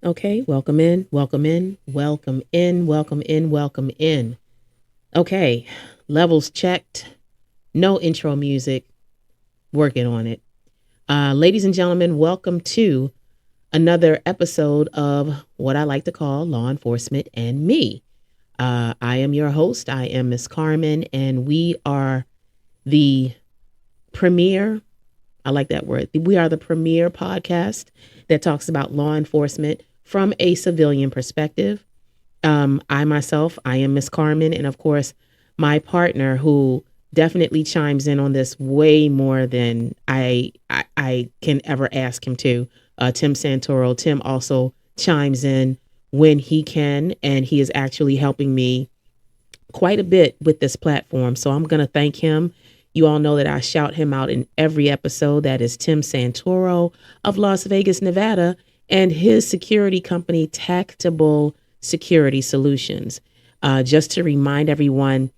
Okay, welcome in, welcome in, welcome in, welcome in, welcome in. Okay, levels checked, no intro music, working on it. Ladies and gentlemen, welcome to another episode of what I like to call Law Enforcement and Me. I am your host, I am Miss Carmen, and we are the premier, I like that word, we are the premier podcast that talks about law enforcement from a civilian perspective. I myself, I am Miss Carmen, and of course, my partner who definitely chimes in on this way more than I can ever ask him to. Tim Santoro. Tim also chimes in when he can, and he is actually helping me quite a bit with this platform. So I'm going to thank him. You all know that I shout him out in every episode. That is Tim Santoro of Las Vegas, Nevada, and his security company, Tactable Security Solutions. Just to remind everyone,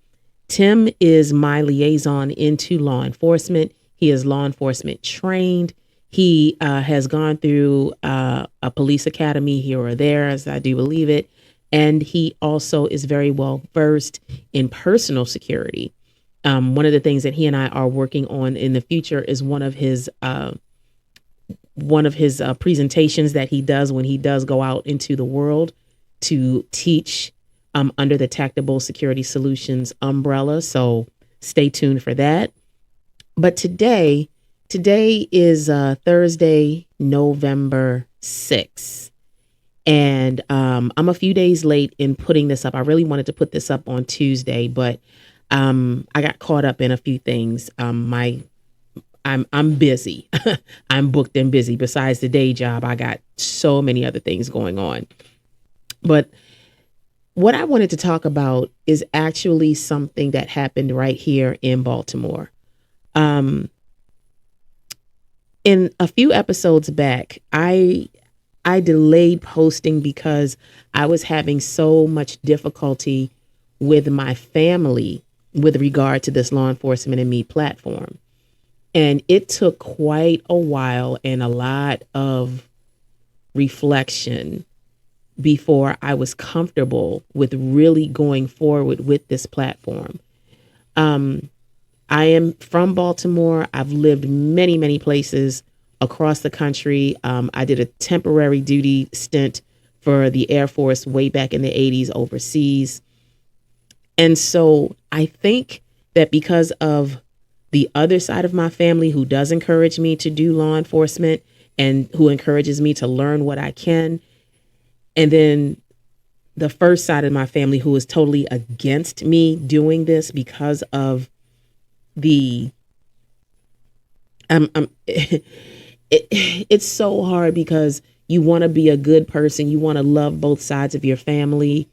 Tim is my liaison into law enforcement. He is law enforcement trained. He has gone through a police academy here or there, as I do believe it. And he also is very well versed in personal security. One of the things that he and I are working on in the future is one of his presentations that he does when he does go out into the world to teach under the Tactable Security Solutions umbrella. So stay tuned for that. But today is Thursday, November 6th. And I'm a few days late in putting this up. I really wanted to put this up on Tuesday, but I got caught up in a few things. I'm busy. I'm booked and busy. Besides the day job, I got so many other things going on. But what I wanted to talk about is actually something that happened right here in Baltimore. Um, in a few episodes back, I delayed posting because I was having so much difficulty with my family with regard to this Law Enforcement and Me platform. And it took quite a while and a lot of reflection before I was comfortable with really going forward with this platform. Um, I am from Baltimore. I've lived many, many places across the country. I did a temporary duty stint for the Air Force way back in the 80s overseas. And so I think that because of the other side of my family who does encourage me to do law enforcement and who encourages me to learn what I can, and then the first side of my family who is totally against me doing this because of the it's so hard because you want to be a good person, you want to love both sides of your family,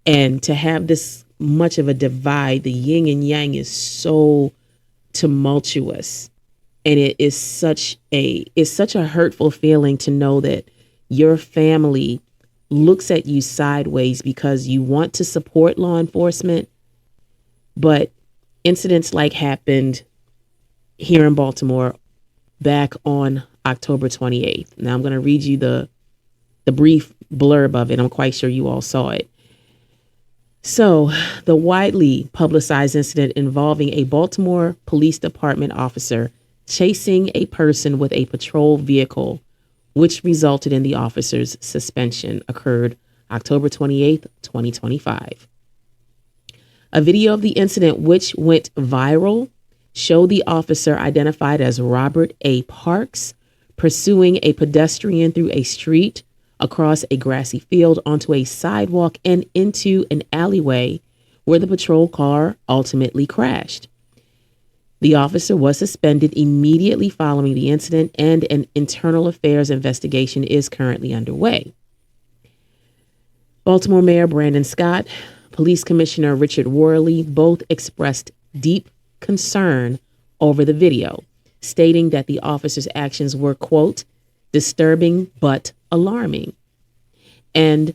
and to have this much of a divide, the yin and yang is so tumultuous, and it's such a hurtful feeling to know that your family looks at you sideways because you want to support law enforcement, but incidents like happened here in Baltimore back on October 28th. Now I'm going to read you the brief blurb of it. I'm quite sure you all saw it. So, the widely publicized incident involving a Baltimore Police Department officer chasing a person with a patrol vehicle, which resulted in the officer's suspension, occurred October 28th, 2025. A video of the incident, which went viral, showed the officer, identified as Robert A. Parks, pursuing a pedestrian through a street, across a grassy field, onto a sidewalk, and into an alleyway where the patrol car ultimately crashed. The officer was suspended immediately following the incident, and an internal affairs investigation is currently underway. Baltimore Mayor Brandon Scott, Police Commissioner Richard Worley both expressed deep concern over the video, stating that the officer's actions were, quote, disturbing but alarming, and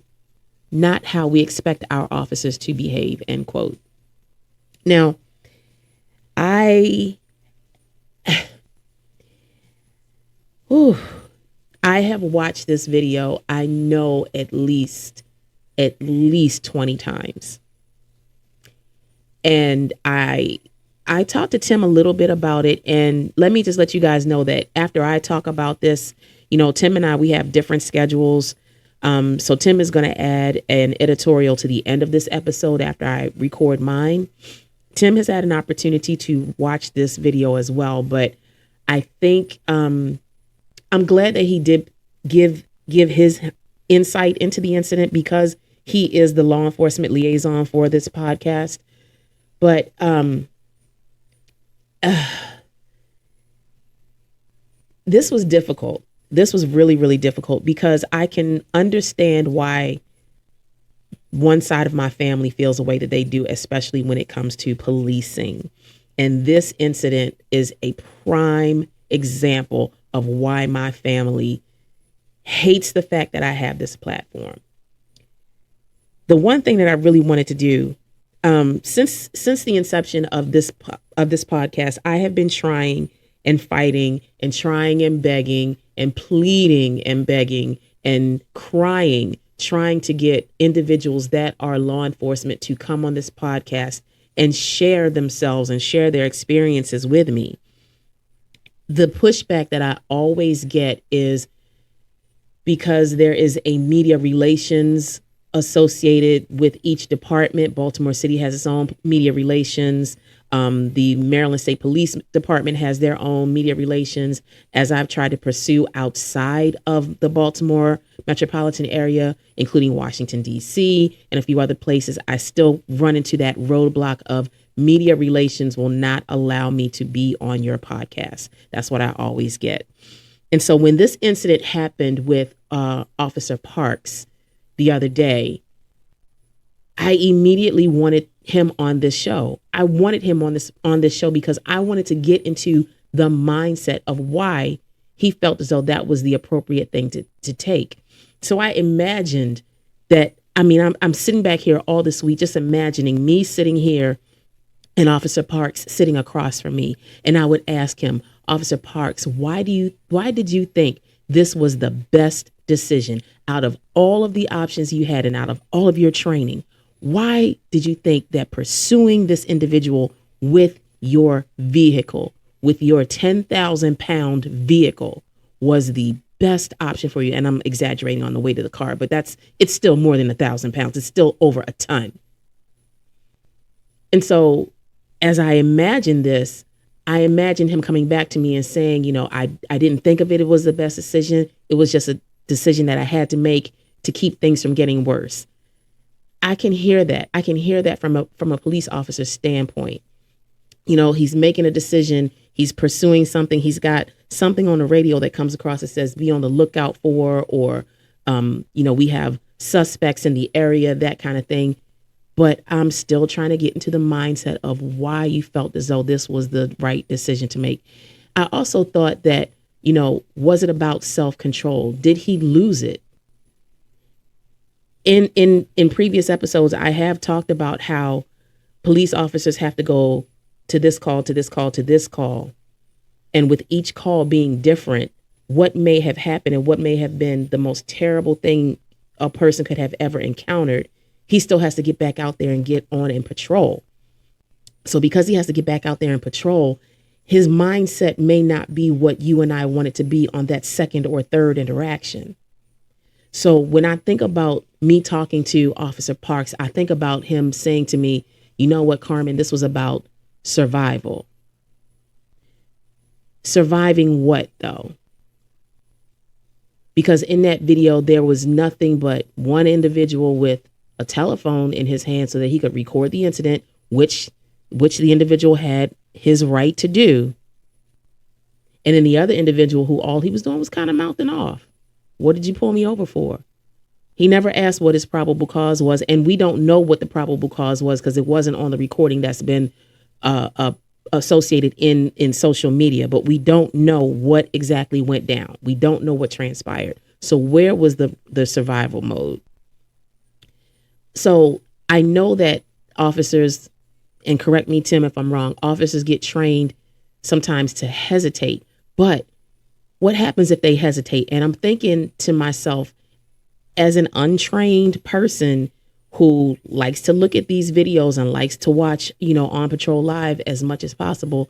not how we expect our officers to behave, end quote. Now, I, whew, I have watched this video, I know at least 20 times. And I talked to Tim a little bit about it, and let me just let you guys know that after I talk about this, Tim and I, we have different schedules. So Tim is going to add an editorial to the end of this episode after I record mine. Tim has had an opportunity to watch this video as well, but I think I'm glad that he did give his insight into the incident because he is the law enforcement liaison for this podcast. But this was difficult. This was really, really difficult because I can understand why one side of my family feels the way that they do, especially when it comes to policing. And this incident is a prime example of why my family hates the fact that I have this platform. The one thing that I really wanted to do, since the inception of this podcast, I have been trying and fighting and trying and begging and pleading and begging and crying, trying to get individuals that are law enforcement to come on this podcast and share themselves and share their experiences with me. The pushback that I always get is because there is a media relations associated with each department. Baltimore City has its own media relations. The Maryland State Police Department has their own media relations, as I've tried to pursue outside of the Baltimore metropolitan area, including Washington, D.C. and a few other places. I still run into that roadblock of media relations will not allow me to be on your podcast. That's what I always get. And so when this incident happened with Officer Parks the other day, I immediately wanted him on this show. I wanted him on this show because I wanted to get into the mindset of why he felt as though that was the appropriate thing to take. So I imagined that, I'm sitting back here all this week, just imagining me sitting here and Officer Parks sitting across from me. And I would ask him, Officer Parks, why did you think this was the best decision out of all of the options you had and out of all of your training? Why did you think that pursuing this individual with your vehicle, with your 10,000-pound vehicle, was the best option for you? And I'm exaggerating on the weight of the car, but it's still more than 1,000 pounds. It's still over a ton. And so as I imagined this, I imagined him coming back to me and saying, I didn't think of it was the best decision. It was just a decision that I had to make to keep things from getting worse. I can hear that. I can hear that from a police officer's standpoint. He's making a decision. He's pursuing something. He's got something on the radio that comes across that says, be on the lookout for, or, we have suspects in the area, that kind of thing. But I'm still trying to get into the mindset of why you felt as though this was the right decision to make. I also thought that, was it about self-control? Did he lose it? In previous episodes, I have talked about how police officers have to go to this call, to this call, to this call. And with each call being different, what may have happened and what may have been the most terrible thing a person could have ever encountered, he still has to get back out there and get on and patrol. So because he has to get back out there and patrol, his mindset may not be what you and I want it to be on that second or third interaction. So when I think about me talking to Officer Parks, I think about him saying to me, you know what, Carmen, this was about survival. Surviving what, though? Because in that video, there was nothing but one individual with a telephone in his hand so that he could record the incident, which the individual had his right to do. And then the other individual who all he was doing was kind of mouthing off. What did you pull me over for? He never asked what his probable cause was. And we don't know what the probable cause was because it wasn't on the recording that's been associated in social media. But we don't know what exactly went down. We don't know what transpired. So where was the survival mode? So I know that officers, and correct me, Tim, if I'm wrong, officers get trained sometimes to hesitate. But What happens if they hesitate? And I'm thinking to myself, as an untrained person who likes to look at these videos and likes to watch, On Patrol Live as much as possible,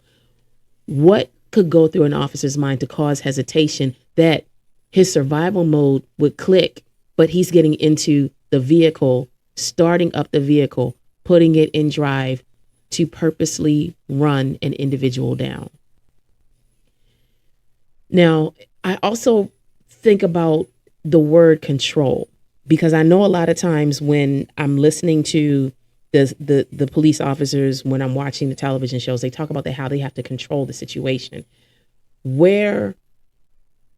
what could go through an officer's mind to cause hesitation that his survival mode would click, but he's getting into the vehicle, starting up the vehicle, putting it in drive to purposely run an individual down? Now, I also think about the word control, because I know a lot of times when I'm listening to the police officers, when I'm watching the television shows, they talk about how they have to control the situation. Where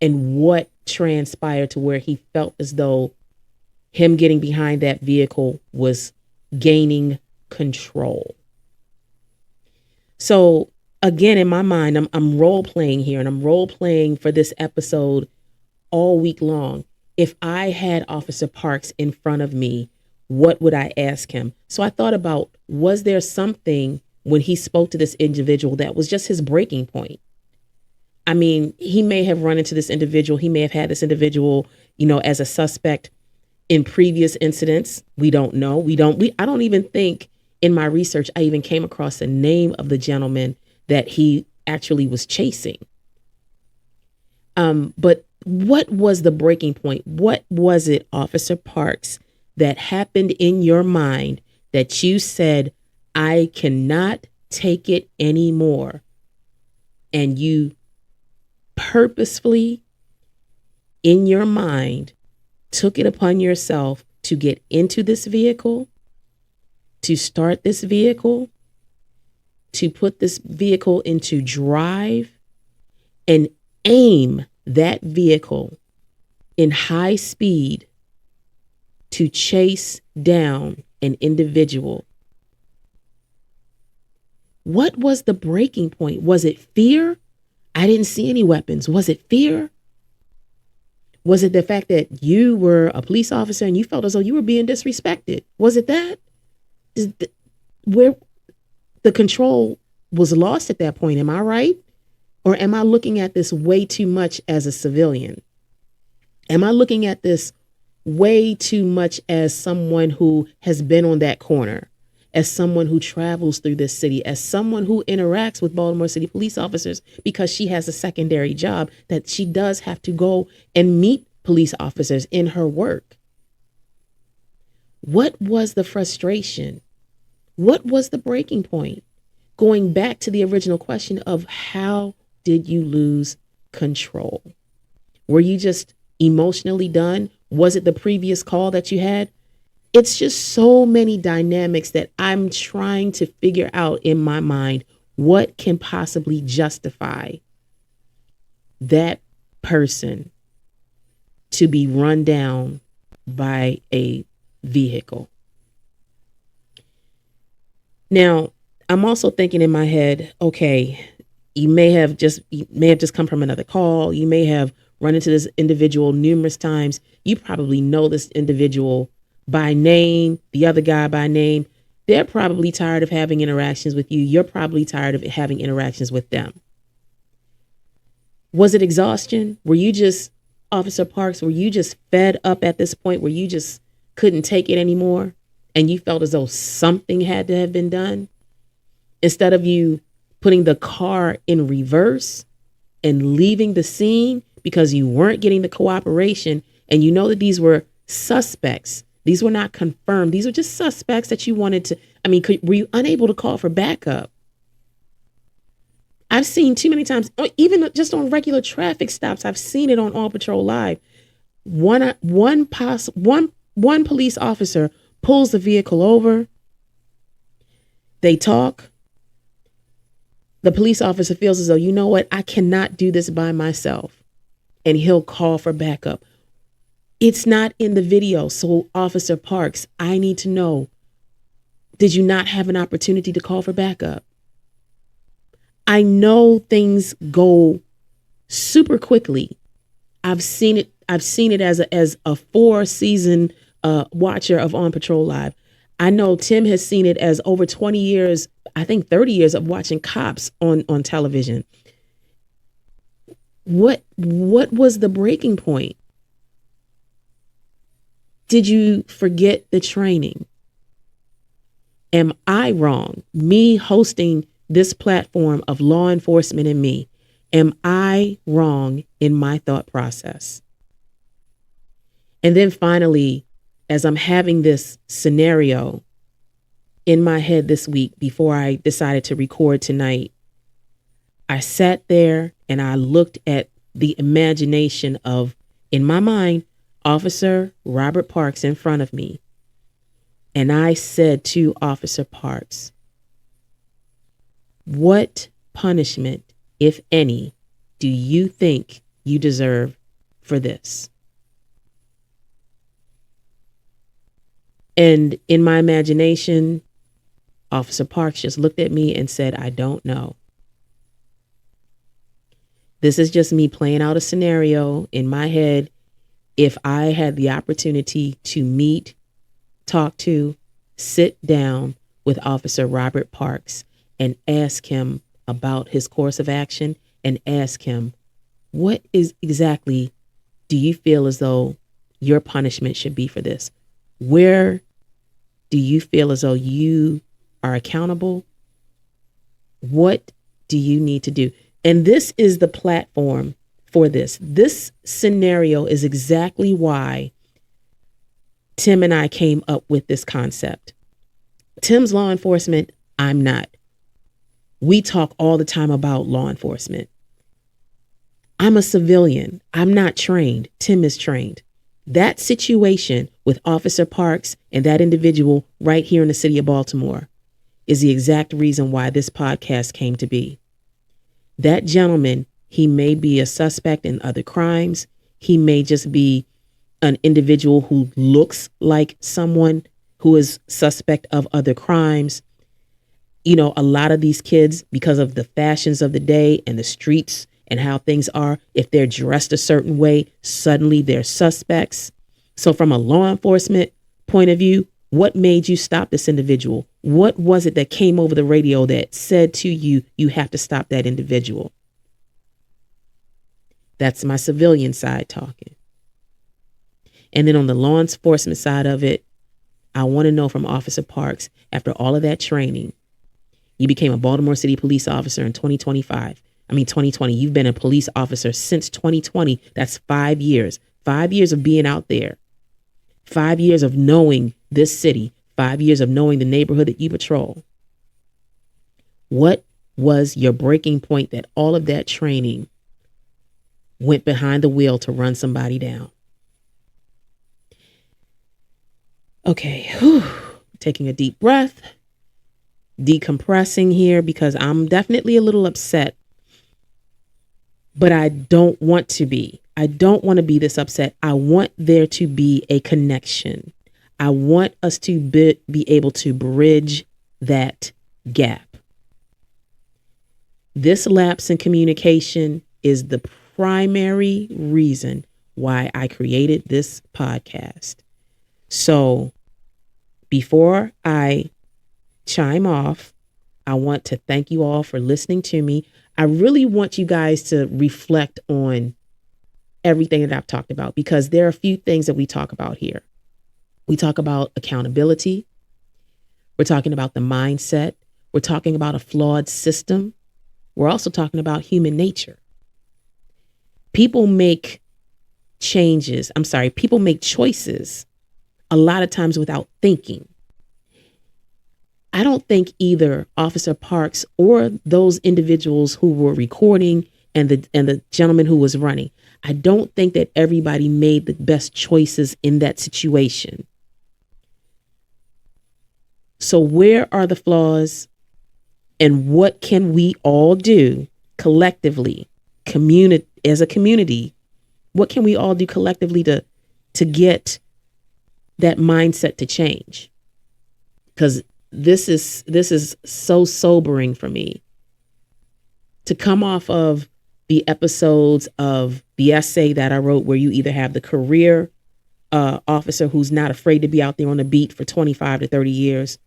and what transpired to where he felt as though him getting behind that vehicle was gaining control? So again, in my mind, I'm role playing here, and I'm role playing for this episode all week long. If I had Officer Parks in front of me, what would I ask him? So I thought about, was there something when he spoke to this individual that was just his breaking point? I mean, he may have run into this individual. He may have had this individual, as a suspect in previous incidents. We don't know. I don't even think in my research, I even came across the name of the gentleman that he actually was chasing. But what was the breaking point? What was it, Officer Parks, that happened in your mind that you said, I cannot take it anymore? And you purposefully, in your mind, took it upon yourself to get into this vehicle, to start this vehicle, to put this vehicle into drive, and aim that vehicle in high speed to chase down an individual. What was the breaking point? Was it fear? I didn't see any weapons. Was it fear? Was it the fact that you were a police officer and you felt as though you were being disrespected? Was it that? Where the control was lost at that point? Am I right? Or am I looking at this way too much as a civilian? Am I looking at this way too much as someone who has been on that corner, as someone who travels through this city, as someone who interacts with Baltimore City police officers because she has a secondary job that she does have to go and meet police officers in her work? What was the frustration? What was the breaking point? Going back to the original question of how did you lose control? Were you just emotionally done? Was it the previous call that you had? It's just so many dynamics that I'm trying to figure out in my mind. What can possibly justify that person to be run down by a vehicle? Now, I'm also thinking in my head, okay, you may have just come from another call. You may have run into this individual numerous times. You probably know this individual by name, the other guy by name. They're probably tired of having interactions with you. You're probably tired of having interactions with them. Was it exhaustion? Were you just, Officer Parks, were you just fed up at this point where you just couldn't take it anymore and you felt as though something had to have been done? Instead of you putting the car in reverse and leaving the scene because you weren't getting the cooperation, and you know that these were suspects. These were not confirmed. These were just suspects that you wanted to, were you unable to call for backup? I've seen too many times, even just on regular traffic stops, I've seen it on All Patrol Live. One police officer pulls the vehicle over. They talk. The police officer feels as though, you know what, I cannot do this by myself. And he'll call for backup. It's not in the video. So, Officer Parks, I need to know, did you not have an opportunity to call for backup? I know things go super quickly. I've seen it as a 4-season watcher of On Patrol Live. I know Tim has seen it as over 20 years, I think 30 years of watching cops on television. What was the breaking point? Did you forget the training? Am I wrong? Me hosting this platform of law enforcement and me, am I wrong in my thought process? And then finally, as I'm having this scenario in my head this week before I decided to record tonight, I sat there and I looked at the imagination of, in my mind, Officer Robert Parks in front of me. And I said to Officer Parks, what punishment, if any, do you think you deserve for this? And in my imagination, Officer Parks just looked at me and said, I don't know. This is just me playing out a scenario in my head. If I had the opportunity to meet, talk to, sit down with Officer Robert Parks and ask him about his course of action and ask him, what is exactly do you feel as though your punishment should be for this? Where do you feel as though you are accountable? What do you need to do? And this is the platform for this. This scenario is exactly why Tim and I came up with this concept. Tim's law enforcement, I'm not. We talk all the time about law enforcement. I'm a civilian. I'm not trained. Tim is trained. That situation with Officer Parks and that individual right here in the city of Baltimore is the exact reason why this podcast came to be. That gentleman, he may be a suspect in other crimes. He may just be an individual who looks like someone who is suspect of other crimes. You know, a lot of these kids, because of the fashions of the day and the streets and how things are, if they're dressed a certain way, suddenly they're suspects. So from a law enforcement point of view, what made you stop this individual? What was it that came over the radio that said to you, you have to stop that individual? That's my civilian side talking. And then on the law enforcement side of it, I want to know from Officer Parks, after all of that training, you became a Baltimore City police officer in 2020. You've been a police officer since 2020. That's 5 years. 5 years of being out there. 5 years of knowing this city. 5 years of knowing the neighborhood that you patrol. What was your breaking point that all of that training went behind the wheel to run somebody down? Okay, taking a deep breath, decompressing here because I'm definitely a little upset, but I don't want to be. I don't want to be this upset. I want there to be a connection. I want us to be able to bridge that gap. This lapse in communication is the primary reason why I created this podcast. So before I chime off, I want to thank you all for listening to me. I really want you guys to reflect on everything that I've talked about, because there are a few things that we talk about here. We talk about accountability. We're talking about the mindset. We're talking about a flawed system. We're also talking about human nature. People make choices a lot of times without thinking. I don't think either Officer Parks or those individuals who were recording and the gentleman who was running, I don't think that everybody made the best choices in that situation. So where are the flaws, and what can we all do collectively, as a community? What can we all do collectively to get that mindset to change? Because this is so sobering for me to come off of the episodes of the essay that I wrote, where you either have the career officer who's not afraid to be out there on the beat for 25 to 30 years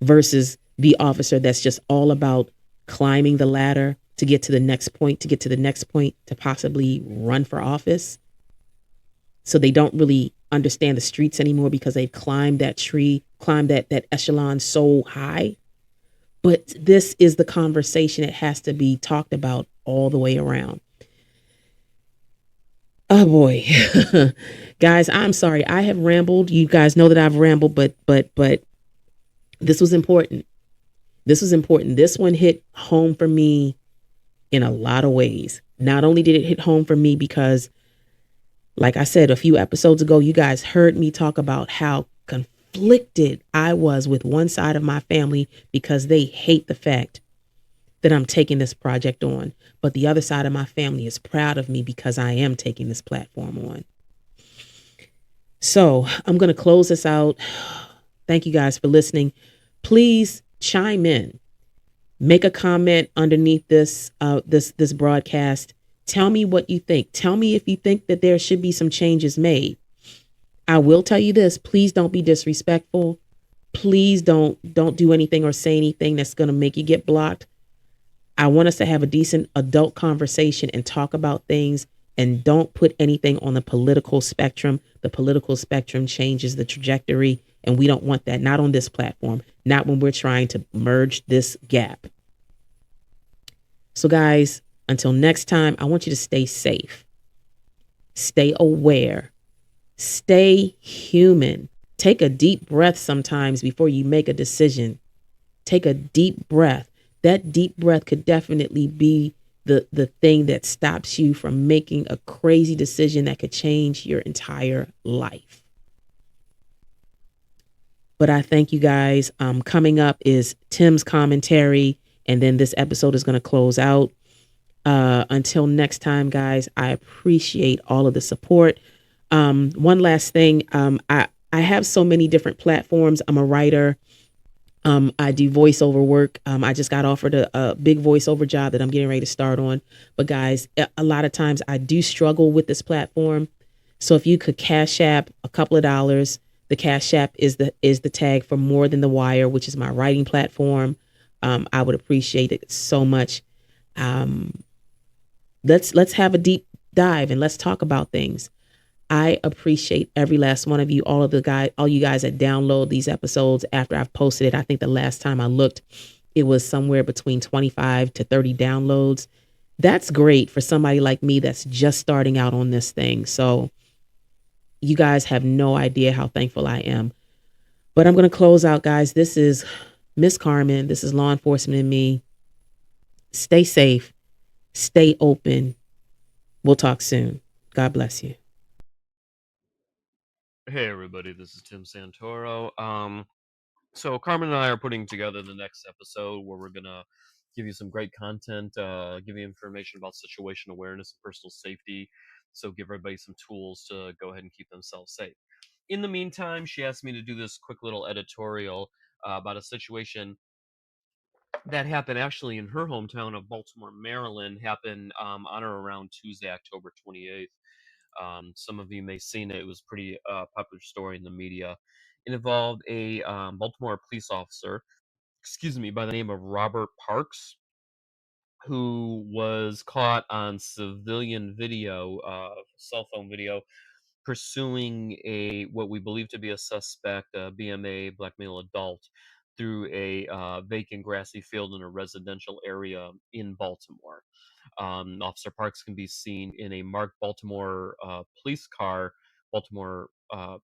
versus the officer that's just all about climbing the ladder to get to the next point, to get to the next point, to possibly run for office. So they don't really understand the streets anymore because they've climbed that tree, climbed that echelon so high. But this is the conversation that has to be talked about all the way around. Oh boy. Guys, I'm sorry. I have rambled. You guys know that I've rambled, but this was important. This was important. This one hit home for me in a lot of ways. Not only did it hit home for me because, like I said a few episodes ago, you guys heard me talk about how conflicted I was with one side of my family because they hate the fact that I'm taking this project on. But the other side of my family is proud of me because I am taking this platform on. So I'm going to close this out. Thank you guys for listening. Please chime in. Make a comment underneath this broadcast. Tell me what you think. Tell me if you think that there should be some changes made. I will tell you this, please don't be disrespectful. Please don't do anything or say anything that's going to make you get blocked. I want us to have a decent adult conversation and talk about things, and don't put anything on the political spectrum. The political spectrum changes the trajectory, and we don't want that. Not on this platform, not when we're trying to merge this gap. So guys, until next time, I want you to stay safe, stay aware, stay human. Take a deep breath sometimes before you make a decision. Take a deep breath. That deep breath could definitely be the thing that stops you from making a crazy decision that could change your entire life. But I thank you guys. Coming up is Tim's commentary, and then this episode is going to close out. Until next time, guys, I appreciate all of the support. One last thing. I have so many different platforms. I'm a writer. I do voiceover work. I just got offered a big voiceover job that I'm getting ready to start on. But guys, a lot of times I do struggle with this platform. So if you could Cash App a couple of dollars, the Cash App is the tag for More Than the Wire, which is my writing platform. I would appreciate it so much. Let's have a deep dive and let's talk about things. I appreciate every last one of you, all you guys that download these episodes after I've posted it. I think the last time I looked, it was somewhere between 25 to 30 downloads. That's great for somebody like me that's just starting out on this thing. So you guys have no idea how thankful I am. But I'm going to close out, guys. This is Miss Carmen. This is Law Enforcement and me. Stay safe. Stay open. We'll talk soon. God bless you. Hey everybody, this is Tim Santoro. So Carmen and I are putting together the next episode where we're gonna give you some great content, give you information about situation awareness and personal safety. So give everybody some tools to go ahead and keep themselves safe. In the meantime, she asked me to do this quick little editorial about a situation that happened actually in her hometown of Baltimore, Maryland. Happened on or around Tuesday, October 28th. Some of you may have seen it. It was a pretty popular story in the media. It involved a Baltimore police officer, excuse me, by the name of Robert Parks, who was caught on civilian video, cell phone video, pursuing a what we believe to be a suspect, BMA, black male adult, through a vacant grassy field in a residential area in Baltimore. Officer Parks can be seen in a marked Baltimore police car, Baltimore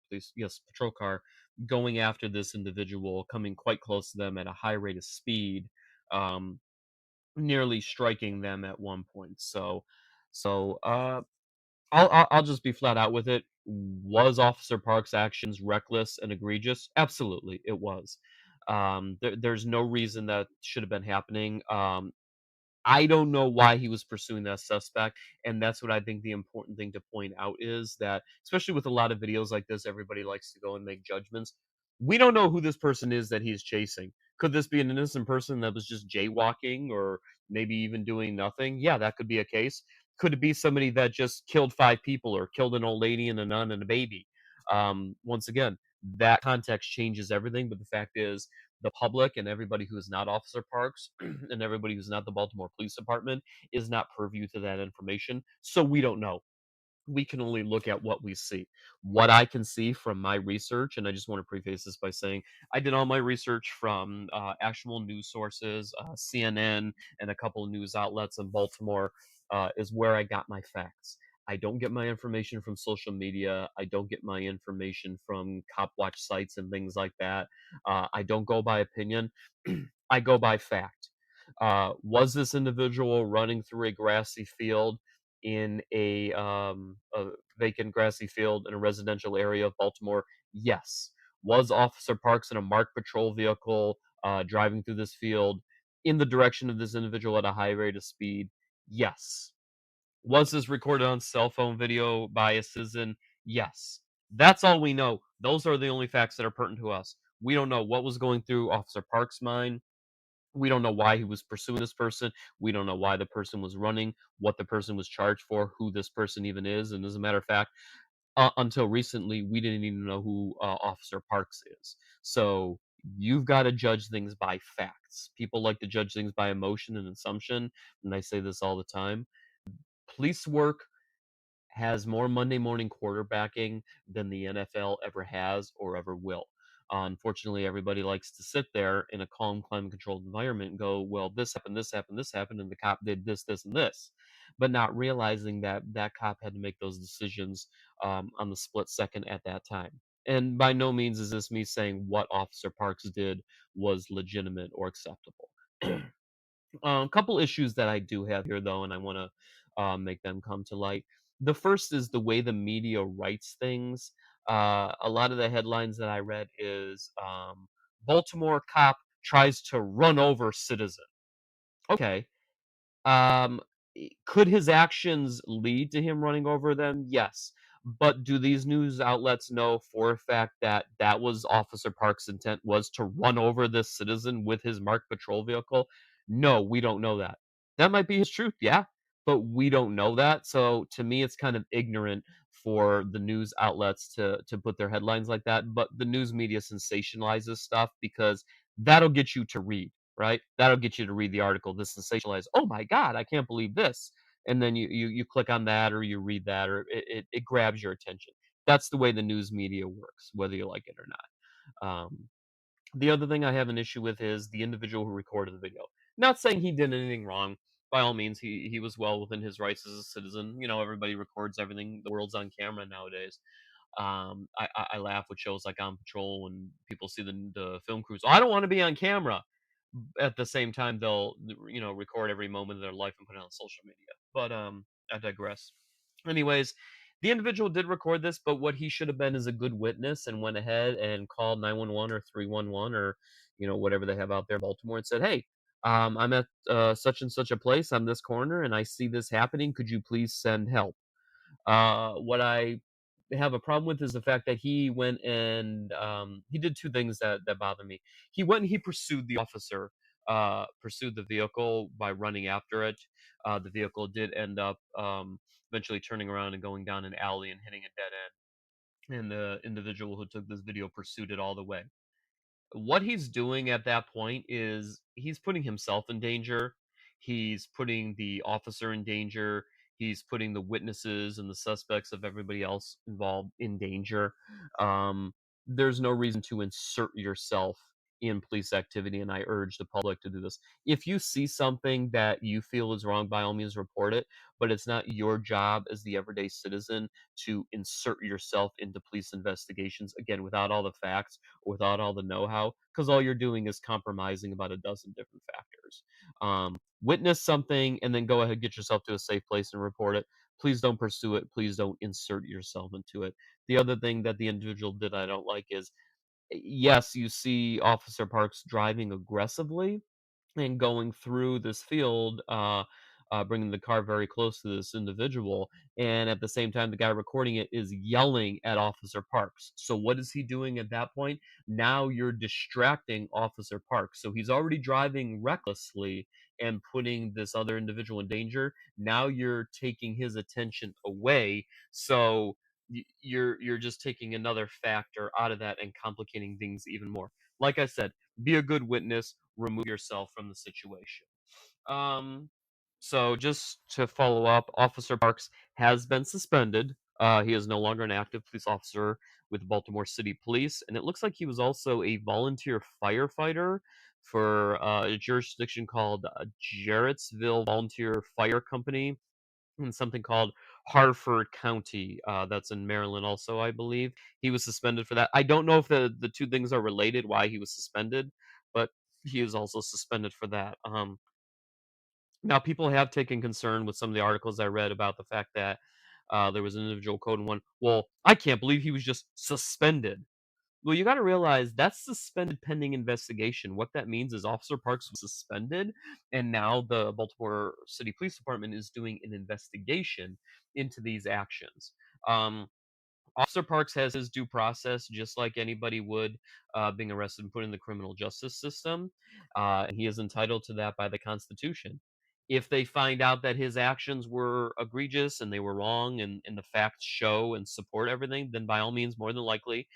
police, yes, patrol car, going after this individual, coming quite close to them at a high rate of speed, um, nearly striking them at one point. So I'll just be flat out with it. Was Officer Parks' actions reckless and egregious? Absolutely, it was. There's no reason that should have been happening. I don't know why he was pursuing that suspect, and that's what I think the important thing to point out is that, especially with a lot of videos like this, everybody likes to go and make judgments. We don't know who this person is that he's chasing. Could this be an innocent person that was just jaywalking or maybe even doing nothing? Yeah, that could be a case. Could it be somebody that just killed 5 people or killed an old lady and a nun and a baby? Once again, that context changes everything, but the fact is the public and everybody who is not Officer Parks and everybody who's not the Baltimore Police Department is not purview to that information. So we don't know. We can only look at what we see. What I can see from my research, and I just want to preface this by saying I did all my research from actual news sources, CNN, and a couple of news outlets in Baltimore, is where I got my facts. I don't get my information from social media. I don't get my information from cop watch sites and things like that. I don't go by opinion. I go by fact. Was this individual running through a grassy field in a vacant grassy field in a residential area of Baltimore? Yes. Was Officer Parks in a marked patrol vehicle driving through this field in the direction of this individual at a high rate of speed? Yes. Was this recorded on cell phone video by a citizen? Yes. That's all we know. Those are the only facts that are pertinent to us. We don't know what was going through Officer Parks' mind. We don't know why he was pursuing this person. We don't know why the person was running, what the person was charged for, who this person even is. And as a matter of fact, until recently, we didn't even know who Officer Parks is. So you've got to judge things by facts. People like to judge things by emotion and assumption, and I say this all the time. Police work has more Monday morning quarterbacking than the NFL ever has or ever will. Unfortunately, everybody likes to sit there in a calm, climate controlled environment and go, well, this happened, this happened, this happened, and the cop did this, this, and this, but not realizing that that cop had to make those decisions on the split second at that time. And by no means is this me saying what Officer Parks did was legitimate or acceptable. A couple issues that I do have here, though, and I want to make them come to light. The first is the way the media writes things. A lot of the headlines that I read is Baltimore cop tries to run over citizen. Okay, um, could his actions lead to him running over them? Yes. But do these news outlets know for a fact that that was Officer Park's intent was to run over this citizen with his marked patrol vehicle? No, we don't know that. That might be his truth, yeah, but we don't know that. So to me, it's kind of ignorant for the news outlets to put their headlines like that. But the news media sensationalizes stuff because that'll get you to read, right? That'll get you to read the article, to sensationalize, "Oh my god, I can't believe this." And then you click on that or you read that or it grabs your attention. That's the way the news media works, whether you like it or not. The other thing I have an issue with is the individual who recorded the video. Not saying he did anything wrong. By all means, he was well within his rights as a citizen. You know, everybody records everything. The world's on camera nowadays. I laugh with shows like On Patrol when people see the film crews. Oh, I don't want to be on camera. At the same time, they'll record every moment of their life and put it on social media. But I digress. Anyways, the individual did record this, but what he should have been is a good witness and went ahead and called 911 or 311 or whatever they have out there in Baltimore and said, "Hey, I'm at such and such a place on this corner and I see this happening. Could you please send help?" What I have a problem with is the fact that he went and he did two things that bother me. He went and he pursued the officer, pursued the vehicle by running after it. The vehicle did end up eventually turning around and going down an alley and hitting a dead end. And the individual who took this video pursued it all the way. What he's doing at that point is he's putting himself in danger. He's putting the officer in danger. He's putting the witnesses and the suspects of everybody else involved in danger. Um, there's no reason to insert yourself in police activity, and I urge the public to do this. If you see something that you feel is wrong, by all means report it, but it's not your job as the everyday citizen to insert yourself into police investigations, again, without all the facts, without all the know-how, because all you're doing is compromising about a dozen different factors. Witness something and then go ahead, get yourself to a safe place and report it. Please don't pursue it. Please don't insert yourself into it. The other thing that the individual did I don't like is, yes, you see Officer Parks driving aggressively and going through this field, bringing the car very close to this individual. And at the same time, the guy recording it is yelling at Officer Parks. So what is he doing at that point? Now you're distracting Officer Parks. So he's already driving recklessly and putting this other individual in danger. Now you're taking his attention away. So you're just taking another factor out of that and complicating things even more. Like I said, be a good witness, remove yourself from the situation. Um, so just to follow up, Officer Parks has been suspended. He is no longer an active police officer with Baltimore City Police, and it looks like he was also a volunteer firefighter for a jurisdiction called Jarrettsville Volunteer Fire Company in something called Harford County. That's in Maryland, also, I believe. He was suspended for that. I don't know if the two things are related, why he was suspended, but he is also suspended for that. Now, people have taken concern with some of the articles I read about the fact that there was an individual code in one. Well, I can't believe he was just suspended. Well, you got to realize that's suspended pending investigation. What that means is Officer Parks was suspended, and now the Baltimore City Police Department is doing an investigation into these actions. Um, Officer Parks has his due process just like anybody would being arrested and put in the criminal justice system. And he is entitled to that by the Constitution. If they find out that his actions were egregious and they were wrong and the facts show and support everything, then by all means, more than likely,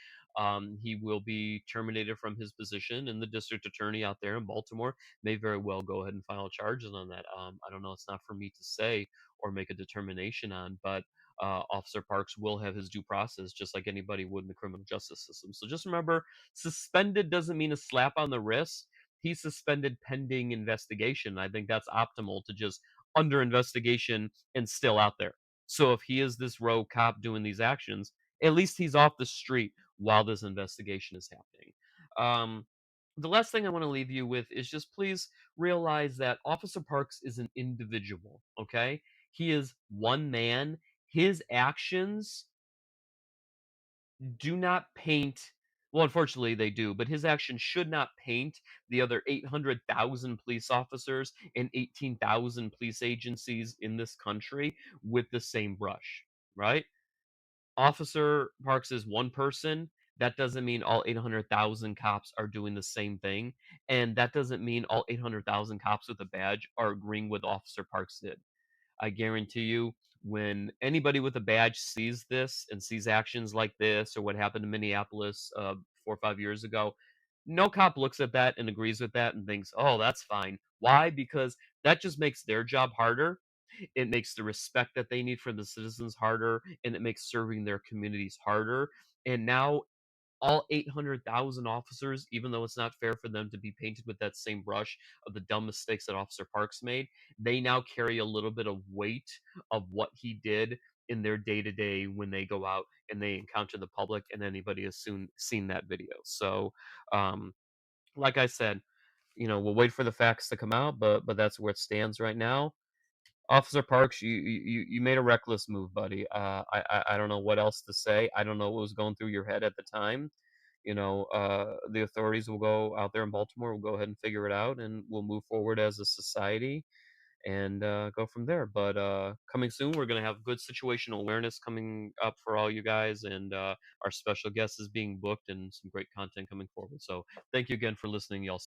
he will be terminated from his position. And the district attorney out there in Baltimore may very well go ahead and file charges on that. I don't know. It's not for me to say or make a determination on, but Officer Parks will have his due process just like anybody would in the criminal justice system. So just remember, suspended doesn't mean a slap on the wrist. He's suspended pending investigation. I think that's optimal to just under investigation and still out there. So if he is this rogue cop doing these actions, at least he's off the street while this investigation is happening. Um, the last thing I want to leave you with is just please realize that Officer Parks is an individual, okay? He is one man. His actions do not paint, well, unfortunately they do, but his actions should not paint the other 800,000 police officers and 18,000 police agencies in this country with the same brush, right? Officer Parks is one person. That doesn't mean all 800,000 cops are doing the same thing. And that doesn't mean all 800,000 cops with a badge are agreeing with Officer Parks did. I guarantee you, when anybody with a badge sees this and sees actions like this or what happened in Minneapolis 4 or 5 years ago, no cop looks at that and agrees with that and thinks, oh, that's fine. Why? Because that just makes their job harder. It makes the respect that they need from the citizens harder, and it makes serving their communities harder. And now all 800,000 officers, even though it's not fair for them to be painted with that same brush of the dumb mistakes that Officer Parks made, they now carry a little bit of weight of what he did in their day to day when they go out and they encounter the public, and anybody has soon seen that video. So, um, like I said, we'll wait for the facts to come out, but that's where it stands right now. Officer Parks, you made a reckless move, buddy. I don't know what else to say. I don't know what was going through your head at the time. The authorities will go out there in Baltimore. We'll go ahead and figure it out, and we'll move forward as a society and go from there. But coming soon, we're gonna have good situational awareness coming up for all you guys, and our special guest is being booked, and some great content coming forward. So thank you again for listening, y'all.